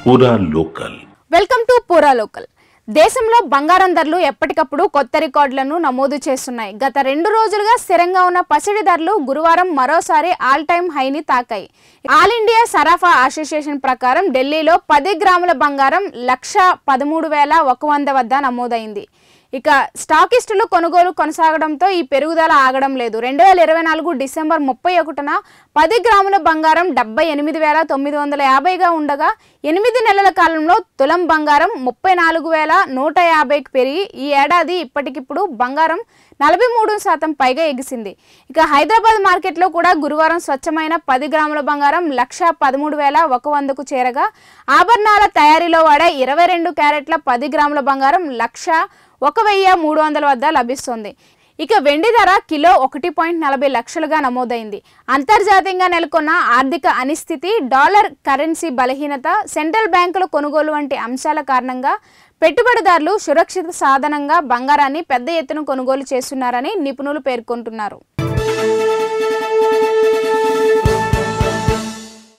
పూరా local. Welcome to పూరా local. దేశంలో బంగారం ధరలు ఎప్పటికప్పుడు కొత్త రికార్డులను నమోదు చేస్తున్నాయి. గత 2 రోజులుగా స్థిరంగా ఉన్న పసిడి ధరలు గురువారం మరోసారి ఆల్ టైమ్ హైని తాకాయి. ఆల్ ఇండియా సరాఫా అసోసియేషన్ ప్రకారం ఢిల్లీలో 10 గ్రాముల బంగారం 1,13,100 వద్ద నమోదైంది. ఇక స్టాకిస్టులు కొనుగోలు కొనసాగడంతో ఈ పెరుగుదల ఆగడం లేదు. 2024 డిసెంబర్ 31న 10 గ్రాముల బంగారం 78,950గా ఉండగా 8 నెలల కాలంలో తులం బంగారం 34,150కి పెరిగి ఈ ఏడాది ఇప్పటికిప్పుడు బంగారం 43% పైగా ఎగిసింది. ఇక హైదరాబాద్ మార్కెట్లో కూడా గురువారం స్వచ్ఛమైన 10 గ్రాముల బంగారం 1,13,100కు చేరగా ఆభరణాల తయారీలో వాడే 22 క్యారెట్ల 10 గ్రాముల బంగారం 1,1300 వద్ద లభిస్తుంది. ఇక వెండి ధర కిలో 1.40 లక్షలుగా నమోదైంది. అంతర్జాతీయంగా నెలకొన్న ఆర్థిక అనిశ్చితి, డాలర్ కరెన్సీ బలహీనత, సెంట్రల్ బ్యాంకుల కొనుగోలు వంటి అంశాల కారణంగా పెట్టుబడిదారులు సురక్షిత సాధనంగా బంగారాన్ని పెద్ద ఎత్తున కొనుగోలు చేస్తున్నారని నిపుణులు పేర్కొంటున్నారు.